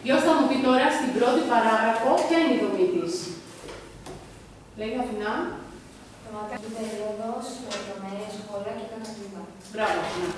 Ποιος θα μου πει τώρα στην πρώτη παράγραφο ποια είναι η δομή της. Λέγε Αθηνά. Πραγματική περίοδος, λεπτομέρεια, σχόλια και κατακλείδα. Μπράβο, Αθηνά.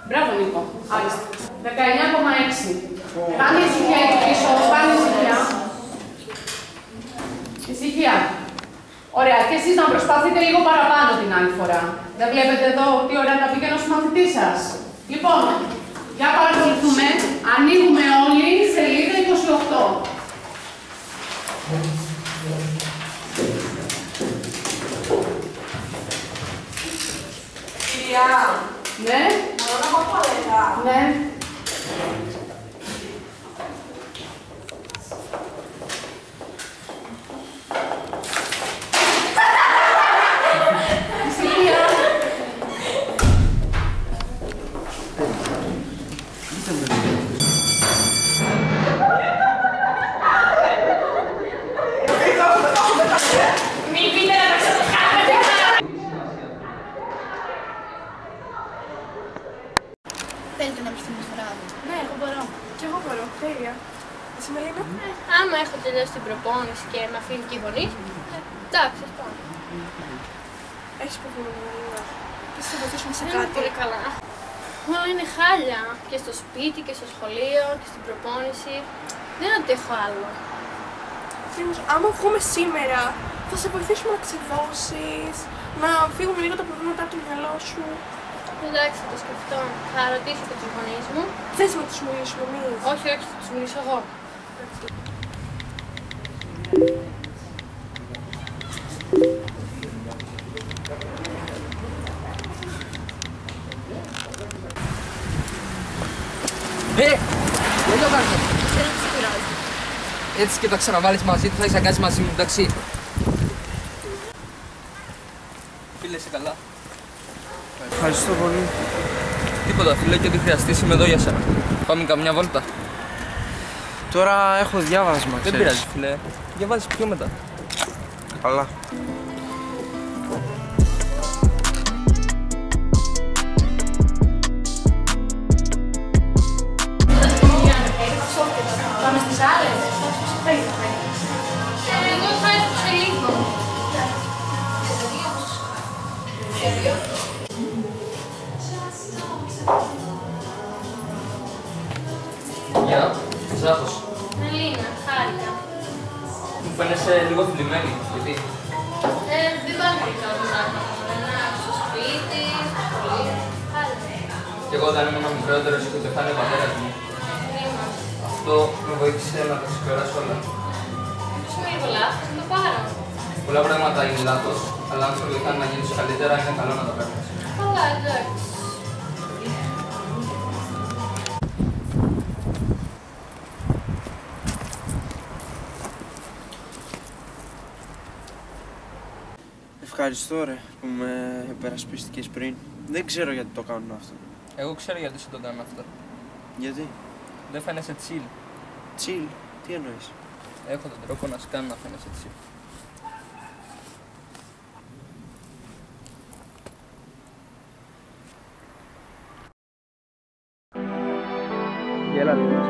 Μπράβο, Νίκο. Άριστα. 19,6. Πάνε ησυχία εκεί πίσω, πάνε ησυχία. Ησυχία. Ωραία, και εσείς να προσπαθείτε λίγο παραπάνω την άλλη φορά. Δεν βλέπετε εδώ τι ωραία τα πήγαινε ο συμμαθητής σας. Λοιπόν, για παρακολουθούμε. Ανοίγουμε όλοι σελίδα 28. Κυρία, Ναι. μπορώ να πω παλέτα. Ναι. Ησυχία. Μην πείτε να τα ξεχάσετε. Θέλετε να βρεθούμε στο βράδυ? Ναι, εγώ μπορώ. Κι εγώ μπορώ. Τέλεια. Εσύ Μελίνα. Άμα έχω τελειώσει την προπόνηση και με αφήνει και οι γονείς, εντάξει, ας πάμε. Έχεις προβλήμα, Μελίνα. Θα σε βοηθήσουμε σε Δεν είναι κάτι. πολύ καλά. Όλα είναι χάλια. Και στο σπίτι και στο σχολείο και στην προπόνηση. Δεν αντέχω άλλο. Όμως, άμα βγούμε σήμερα, θα σε βοηθήσουμε να ξεδώσεις, να φύγουμε λίγο τα προβλήματα από το μυαλό σου. Εντάξει, θα το σκεφτώ. Θα ρωτήσω και τους γονείς μου. Θες να τους μιλήσουμε εμείς? Όχι, όχι, θα τους μιλήσω εγώ. Δεν το κάνεις. Δεν τους πειράζει. Έτσι και τα ξαναβάλεις μαζί του, θα είσαι αγκάσει μαζί μου, εντάξει. Φίλε, είσαι καλά. Ευχαριστώ πολύ. Τίποτα, φίλε, και ό,τι χρειαστείς είμαι εδώ για σένα. Πάμε καμιά βόλτα. Τώρα έχω διάβασμα, Δεν ξέρεις. πειράζει, φίλε. Διαβάζεις πιο μετά. Καλά. Πάμε στις άλλες. Εγώ θα έρθω σε λίγο. Γεια, Ζάχος. Μελίνα, χάρηκα. Μου φαίνεσαι λίγο θλιμμένη, γιατί. Δεν πάμε πίσω από τα στο σπίτι, στο σχολείο. Χάρηκα. Κι εγώ όταν ήμουν μικρότερος είχα πεθάνει ο πατέρας μου. Κρίμα. Αυτό με βοήθησε να τα συμπεράσω όλα. Σου είναι λίγο λάθος, να το πάρω. Πολλά πράγματα είναι λάθος, αλλά αν σε βοηθάνε να γίνεις καλύτερα, είναι καλό να τα παίρνεις. Καλά, εντάξει. Ευχαριστώ ρε που με υπερασπίστηκες πριν. Δεν ξέρω γιατί το κάνουν αυτό. Εγώ ξέρω γιατί σου το κάνω αυτό. Γιατί? Δεν φαίνεσαι chill. Chill. Τι εννοείς? Έχω τον τρόπο να σου κάνω να φαίνεσαι chill. Γέλα λίγο.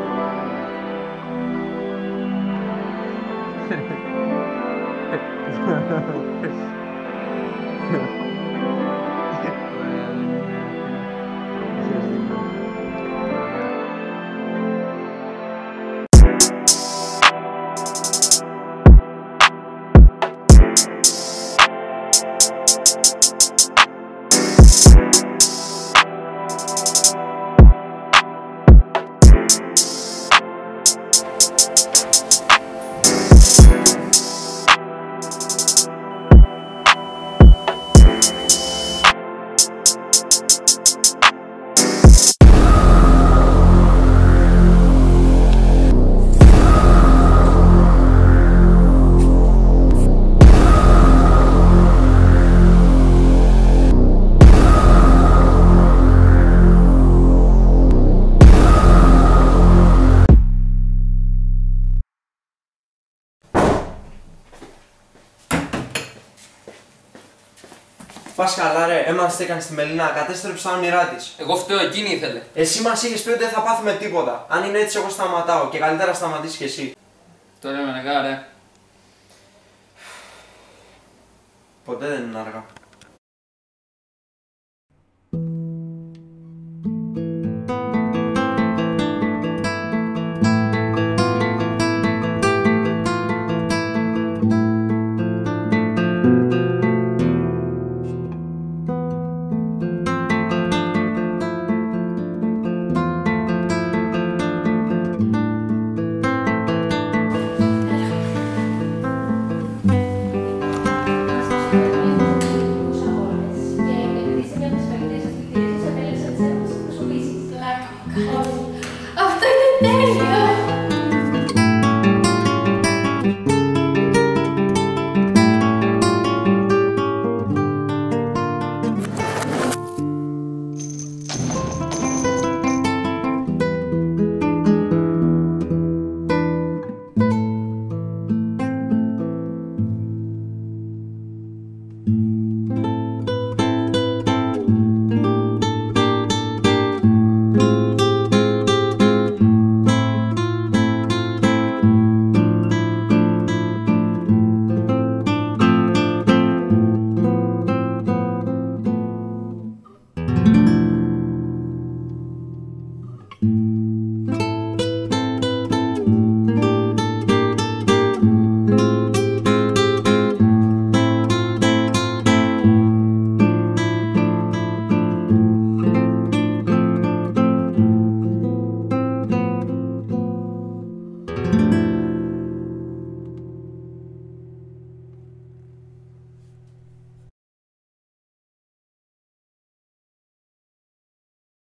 Πας καλά ρε, έμαθες τι έκανε στη Μελίνα, κατέστρεψε τα όνειρά της. Εγώ φταίω, εκείνη ήθελε. Εσύ μας είχες πει ότι δεν θα πάθουμε τίποτα. Αν είναι έτσι, εγώ σταματάω και καλύτερα σταματήσεις κι εσύ. Τώρα είμαι αργά, ρε. Ποτέ δεν είναι αργά.